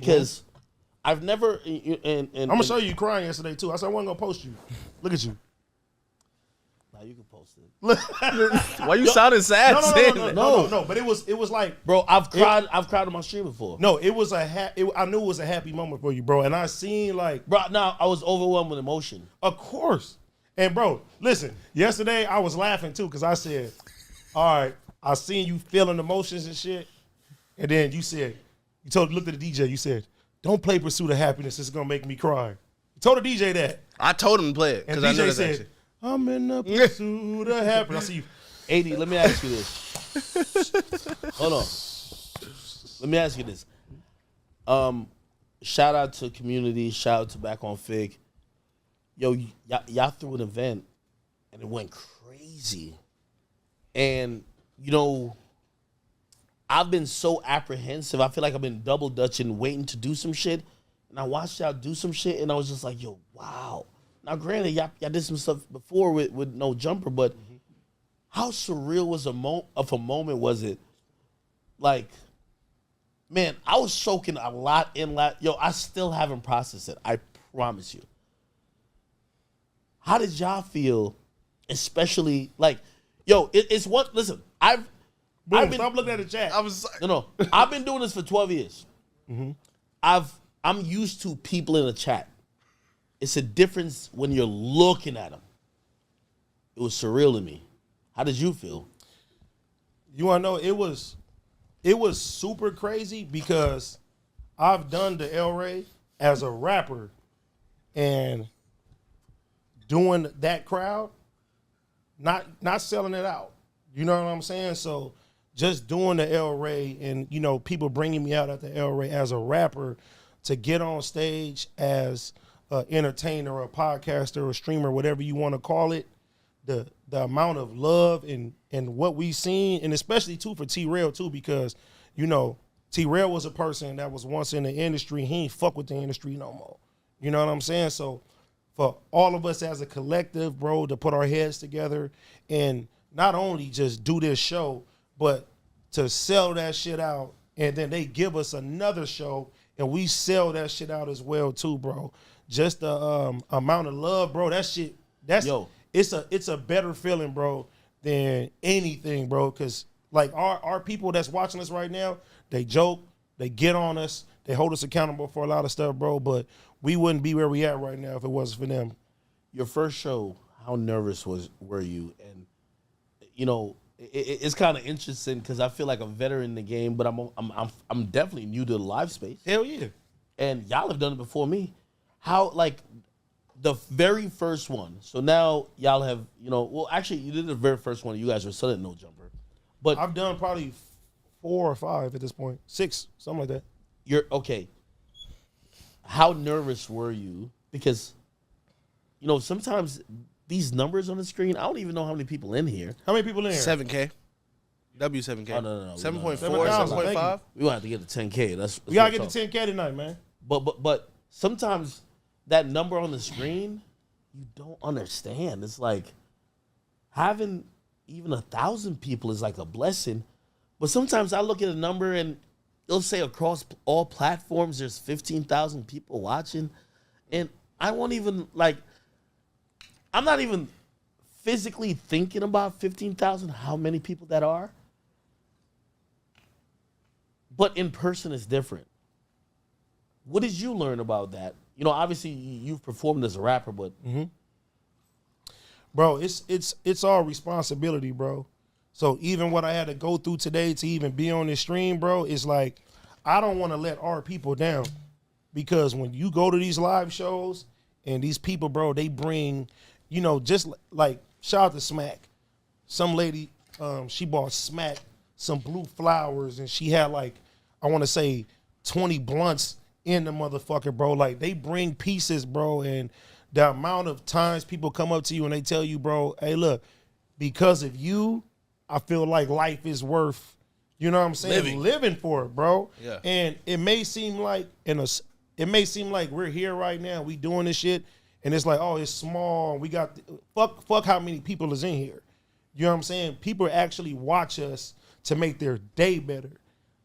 because I've never. And I'm gonna show you crying yesterday too. I said I wasn't gonna post you. Look at you. Now you can post it. Why you sounding sad? No. But it was like, bro, I've cried on my stream before. No, it was I knew it was a happy moment for you, bro. And I seen like, bro, now I was overwhelmed with emotion. Of course. And bro, listen, yesterday I was laughing too because I said, all right, I seen you feeling emotions and shit. And then you said, looked at the DJ, you said, don't play Pursuit of Happiness, it's gonna make me cry. You told the DJ that. I told him to play it. And DJ said, I'm in the pursuit of happiness. I see you. AD, let me ask you this. Hold on. Let me ask you this. Shout out to Cuhmunity, shout out to Back on Fig. Yo, y'all threw an event and it went crazy. And, you know, I've been so apprehensive. I feel like I've been double dutching, waiting to do some shit. And I watched y'all do some shit and I was just like, yo, wow. Now, granted, y'all did some stuff before with no jumper, but how surreal was of a moment was it? Like, man, I was soaking a lot in that. Yo, I still haven't processed it. I promise you. How did y'all feel, especially, like, yo, it's what, listen, I've been, stop looking at the chat. No, I've been doing this for 12 years. Mm-hmm. I'm used to people in the chat. It's a difference when you're looking at them. It was surreal to me. How did you feel? You want to know, it was super crazy because I've done the El Rey as a rapper and doing that crowd, not selling it out. You know what I'm saying? So just doing the El Rey and, you know, people bringing me out at the El Rey as a rapper to get on stage as an entertainer or a podcaster or a streamer, whatever you want to call it, the amount of love and what we've seen, and especially too for T-Rail too, because, you know, T-Rail was a person that was once in the industry. He ain't fuck with the industry no more. You know what I'm saying? So for all of us as a collective, bro, to put our heads together and not only just do this show, but to sell that shit out, and then they give us another show and we sell that shit out as well too, bro. Just the amount of love, bro. That shit, it's a better feeling, bro, than anything, bro. Because like our people that's watching us right now, they joke, they get on us, they hold us accountable for a lot of stuff, bro. But we wouldn't be where we at right now if it wasn't for them. Your first show, how nervous were you? And you know, it's kind of interesting because I feel like a veteran in the game, but I'm definitely new to the live space. Hell yeah. And y'all have done it before me. How, like, the very first one. So now y'all have, you know, well, actually, you did the very first one. You guys were still at No Jumper. But I've done probably 4 or 5 at this point. 6, something like that. You're, okay. How nervous were you? Because, you know, sometimes these numbers on the screen, I don't even know how many people in here. How many people in here? 7K. W7K. Oh, no. 7.4, 7.5. We gonna have to get to 10K. That's we gotta get to 10K tonight, man. But sometimes that number on the screen, you don't understand. It's like having even 1,000 people is like a blessing. But sometimes I look at a number and it'll say across all platforms there's 15,000 people watching, and I won't even, like, I'm not even physically thinking about 15,000, how many people that are. But in person it's different. What did you learn about that? You know, obviously you've performed as a rapper, but bro, it's all responsibility, bro. So even what I had to go through today to even be on this stream, bro, is like, I don't want to let our people down, because when you go to these live shows and these people, bro, they bring, you know, just like, shout out to Smack. Some lady, she bought Smack some blue flowers and she had like, I want to say 20 blunts in the motherfucker, bro. Like, they bring pieces, bro, and the amount of times people come up to you and they tell you, bro, hey, look, because of you, I feel like life is worth, you know what I'm saying, living for it, bro. Yeah. And it may seem like we're here right now, we doing this shit, and it's like, oh, it's small, we got fuck how many people is in here. You know what I'm saying? People actually watch us to make their day better.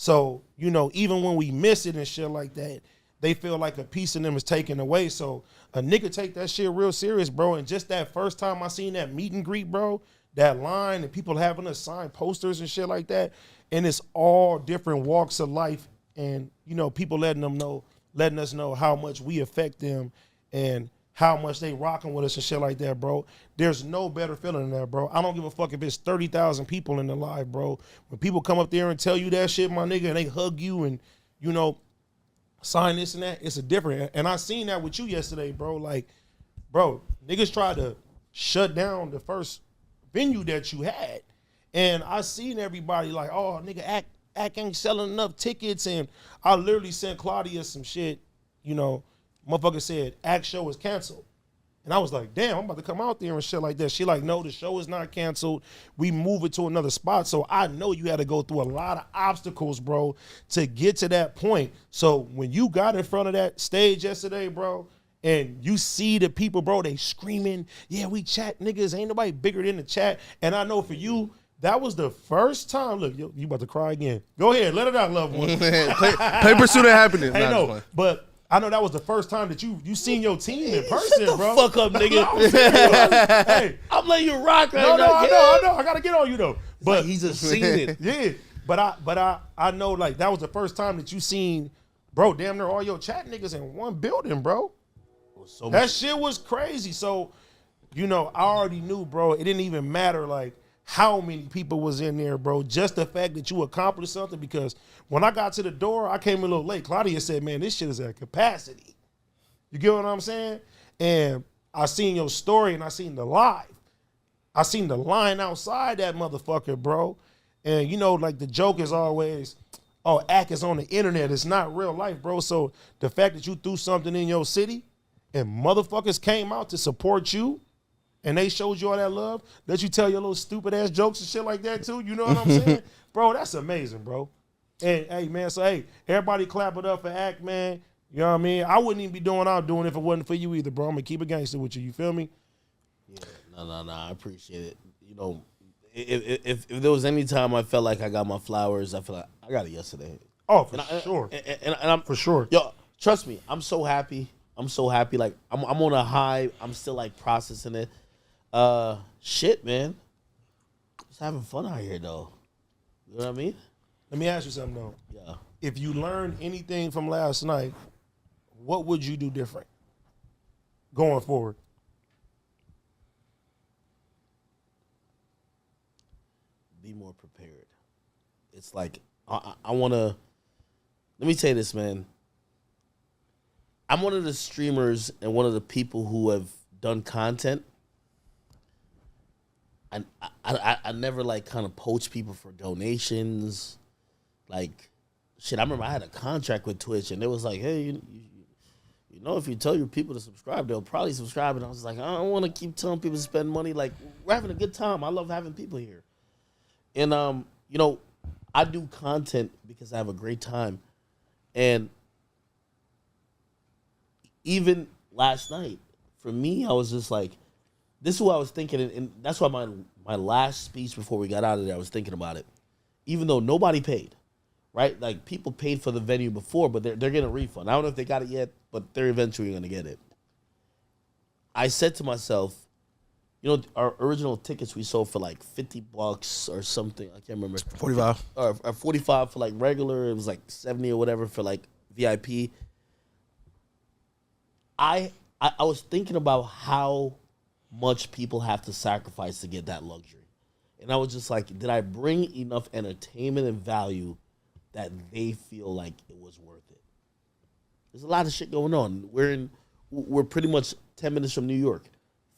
So, you know, even when we miss it and shit like that, they feel like a piece of them is taken away. So a nigga take that shit real serious, bro. And just that first time I seen that meet and greet, bro, that line and people having us sign posters and shit like that, and it's all different walks of life, and you know, people letting us know how much we affect them and how much they rocking with us and shit like that, bro. There's no better feeling than that, bro. I don't give a fuck if it's 30,000 people in the live, bro. When people come up there and tell you that shit, my nigga, and they hug you and, you know, sign this and that, it's a different. And I seen that with you yesterday, bro. Like, bro, niggas tried to shut down the first venue that you had. And I seen everybody like, oh, nigga, Act ain't selling enough tickets. And I literally sent Claudia some shit, you know, motherfucker said, Act show is canceled. And I was like, damn, I'm about to come out there and shit like that. She like, no, the show is not canceled. We move it to another spot. So I know you had to go through a lot of obstacles, bro, to get to that point. So when you got in front of that stage yesterday, bro, and you see the people, bro, they screaming, yeah, we chat niggas. Ain't nobody bigger than the chat. And I know for you, that was the first time. Look, you about to cry again. Go ahead, let it out, loved one. Play Pursuit of Happiness. Hey, no, but I know that was the first time that you seen your team in person, Shut the bro. fuck up, nigga. Hey, I'm letting you rock right no, now. I know. I gotta get on you though. But Like, he's just seen it. yeah, but I know like that was the first time that you seen, bro. Damn near all your chat niggas in one building, bro. So That much. shit was crazy. So, you know, I already knew, bro. It didn't even matter like how many people was in there, bro. Just the fact that you accomplished something. Because when I got to the door, I came a little late. Claudia said, man, this shit is at capacity. You get what I'm saying? And I seen your story and I seen the live. I seen the line outside that motherfucker, bro. And you know, like the joke is always, oh, Act is on the internet. It's not real life, bro. So the fact that you threw something in your city and motherfuckers came out to support you and they showed you all that love, that you tell your little stupid ass jokes and shit like that too. You know what I'm saying? Bro, that's amazing, bro. And hey, man, so hey, everybody clap it up for Act, man. You know what I mean? I wouldn't even be doing what I'm doing if it wasn't for you either, bro. I'm gonna keep it gangster with you. You feel me? Yeah, no, I appreciate it. You know, if there was any time I felt like I got my flowers, I feel like I got it yesterday. Oh, for sure. And I'm For sure. Yo, trust me, I'm so happy. Like I'm on a high. I'm still like processing it. Shit, man. Just having fun out here though. You know what I mean? Let me ask you something though. Yeah. If you learned anything from last night, what would you do different going forward? Be more prepared. It's like I want to. Let me say this, man. I'm one of the streamers and one of the people who have done content. I never like kind of poach people for donations. Like, shit, I remember I had a contract with Twitch and it was like, hey, you know, if you tell your people to subscribe, they'll probably subscribe. And I was like, I don't want to keep telling people to spend money. Like, we're having a good time. I love having people here. And, you know, I do content because I have a great time. And even last night, for me, I was just like, this is what I was thinking. And that's why my last speech before we got out of there, I was thinking about it. Even though nobody paid, right? Like, people paid for the venue before, but they're getting a refund. I don't know if they got it yet, but they're eventually going to get it. I said to myself, you know, our original tickets we sold for like $50 or something. I can't remember. 45. Or 45 for like regular. It was like 70 or whatever for like VIP. I was thinking about how much people have to sacrifice to get that luxury. And I was just like, did I bring enough entertainment and value that they feel like it was worth it? There's a lot of shit going on. We're pretty much 10 minutes from New York.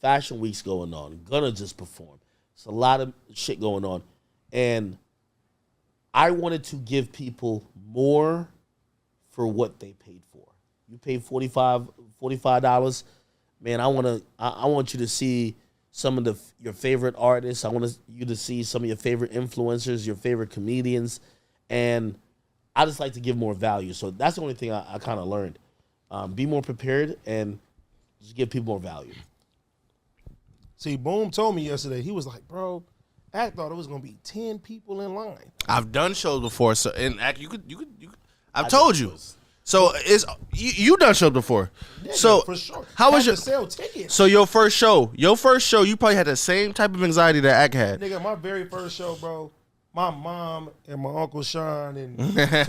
Fashion Week's going on. Gunna just performed. It's a lot of shit going on. And I wanted to give people more for what they paid for. You paid $45. Man, I want you to see some of your favorite artists. I want you to see some of your favorite influencers, your favorite comedians. And I just like to give more value. So that's the only thing I kind of learned. Be more prepared and just give people more value. See, Boom told me yesterday, he was like, bro, I thought it was gonna be 10 people in line. I've done shows before, so and you could. I've told you. So it's you done shows before. Nigga, so for sure. How was Had your to sell tickets? So your first show, you probably had the same type of anxiety that Ak had. Nigga, my very first show, bro. My mom and my Uncle Sean and 2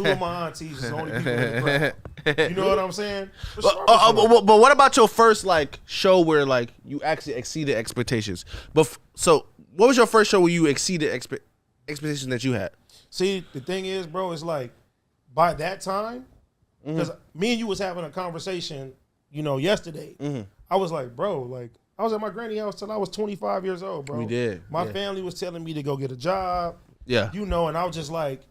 of my aunties was the only people in the crowd. You know what I'm saying? For sure, for sure. But what about your first like show where like you actually exceeded expectations? So what was your first show where you exceeded expectations that you had? See, the thing is, bro, it's like by that time, because me and you was having a conversation, yesterday. I was like, bro, like I was at my granny house till I was 25 years old, bro. We did. My family was telling me to go get a job. Yeah. And I was just like,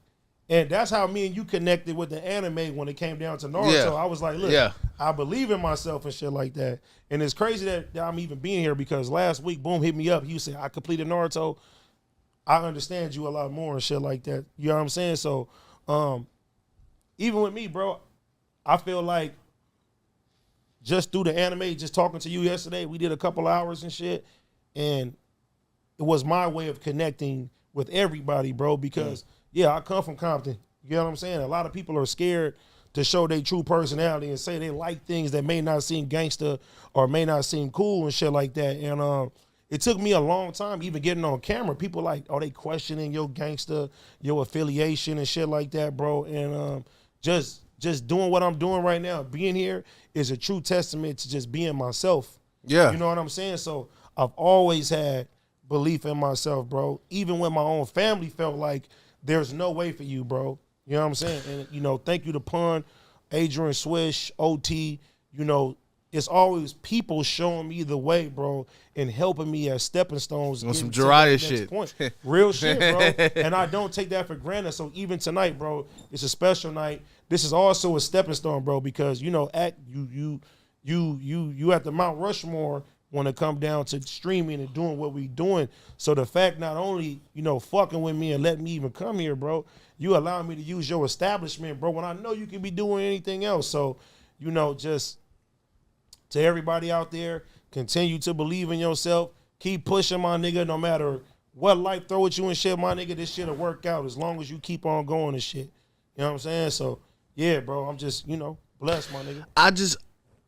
and that's how me and you connected with the anime when it came down to Naruto. Yeah. I was like, look, I believe in myself and shit like that. And it's crazy that I'm even being here because last week, Boom hit me up. He said, I completed Naruto. I understand you a lot more and shit like that. You know what I'm saying? So even with me, bro, I feel like just through the anime, just talking to you yesterday, we did a couple hours and shit. And it was my way of connecting with everybody, bro, because, I come from Compton. You know what I'm saying? A lot of people are scared to show their true personality and say they like things that may not seem gangster or may not seem cool and shit like that. And it took me a long time even getting on camera. People like, are they questioning your gangster, your affiliation and shit like that, bro? And just doing what I'm doing right now, being here is a true testament to just being myself. Yeah. You know what I'm saying? So I've always had belief in myself, bro. Even when my own family felt like there's no way for you, bro. You know what I'm saying? And, thank you to Pun, Adrian Swish, OT. It's always people showing me the way, bro, and helping me as stepping stones. On some Jiraiya shit. Point. Real shit, bro. And I don't take that for granted. So even tonight, bro, it's a special night. This is also a stepping stone, bro, because, you at the Mount Rushmore when it come down to streaming and doing what we doing. So the fact not only, fucking with me and letting me even come here, bro, you allow me to use your establishment, bro, when I know you can be doing anything else. So, just to everybody out there, continue to believe in yourself. Keep pushing, my nigga, no matter what life throw at you and shit, my nigga, this shit'll work out as long as you keep on going and shit. You know what I'm saying? So, yeah, bro, I'm just, blessed, my nigga.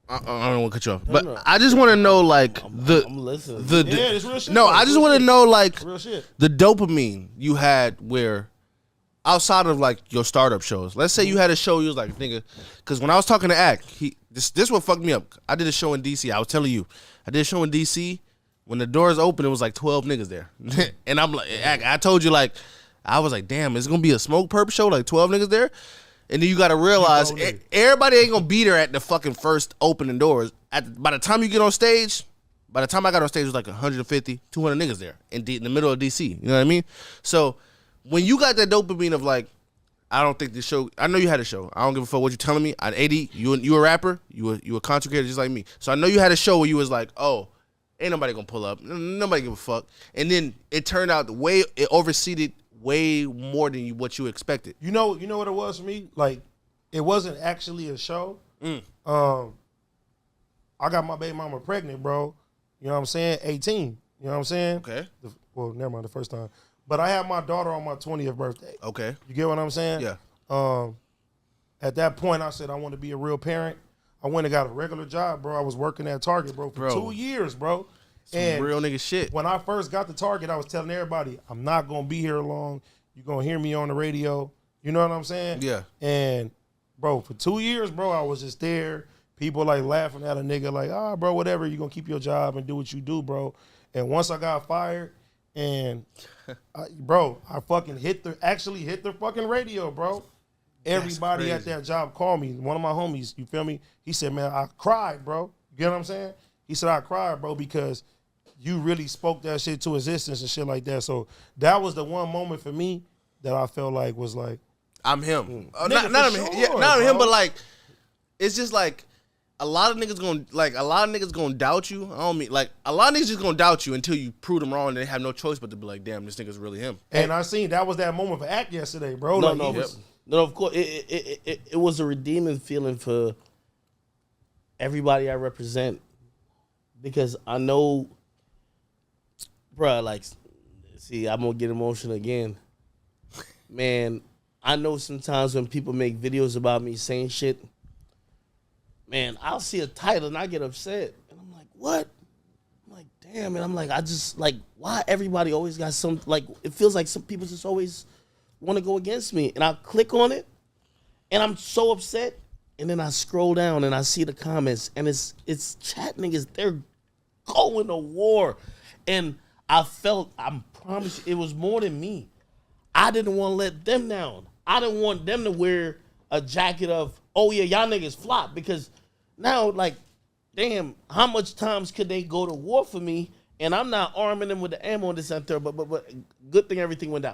I don't want to cut you off, but no. I just want to know, like, I'm listening. It's real shit. No, I just want to know, like, real shit. The dopamine you had where, outside of, like, your startup shows. Let's say you had a show, you was like, nigga, because when I was talking to Ak, this what fucked me up. I did a show in D.C. I was telling you. I did a show in D.C. When the doors opened, it was like 12 niggas there. And I'm like, Ak, I told you, like, I was like, damn, it's going to be a smoke perp show, like 12 niggas there? And then you got to realize everybody ain't going to be there at the fucking first opening doors. By the time you get on stage, by the time I got on stage, it was like 150, 200 niggas there in the middle of D.C. You know what I mean? So when you got that dopamine of like, I don't think this show, I know you had a show. I don't give a fuck what you're telling me. At 80, you a rapper, you a content creator just like me. So I know you had a show where you was like, oh, ain't nobody going to pull up. Nobody give a fuck. And then it turned out it overseeded way more than what you expected. You know what it was for me? Like, it wasn't actually a show. I got my baby mama pregnant, bro. You know what I'm saying? 18. You know what I'm saying? Okay. Well, never mind, the first time. But I had my daughter on my 20th birthday. Okay. You get what I'm saying? Yeah. At that point, I said I want to be a real parent. I went and got a regular job, bro. I was working at Target, bro, for 2 years, bro. Some real nigga shit. When I first got to Target, I was telling everybody, I'm not going to be here long. You're going to hear me on the radio. You know what I'm saying? Yeah. And, bro, for 2 years, bro, I was just there. People, like, laughing at a nigga like, bro, whatever. You're going to keep your job and do what you do, bro. And once I got fired, and, I fucking hit the fucking radio, bro. Everybody at that job called me. One of my homies, you feel me? He said, man, I cried, bro. You get what I'm saying? He said, I cried, bro, because you really spoke that shit to existence and shit like that. So that was the one moment for me that I felt like was like, I'm him. Nigga, Not him, but like, it's just like a lot of niggas gonna doubt you. I don't mean like a lot of niggas just gonna doubt you until you prove them wrong and they have no choice but to be like, damn, this nigga's really him. And I seen that was that moment for Ak yesterday, bro. No, of course, it was a redeeming feeling for everybody I represent because I know, bruh, like See, I'm gonna get emotional again. Man, I know sometimes when people make videos about me saying shit, man, I'll see a title and I get upset. And I'm like, what? I'm like, damn, and I'm like, I just like, why everybody always got some, like, it feels like some people just always want to go against me. And I click on it and I'm so upset. And then I scroll down and I see the comments and it's chat niggas, they're going to war. And I promise you, it was more than me. I didn't want to let them down. I didn't want them to wear a jacket of, oh yeah, y'all niggas flop. Because now, like, damn, how much times could they go to war for me? And I'm not arming them with the ammo and this and that. But good thing everything went down.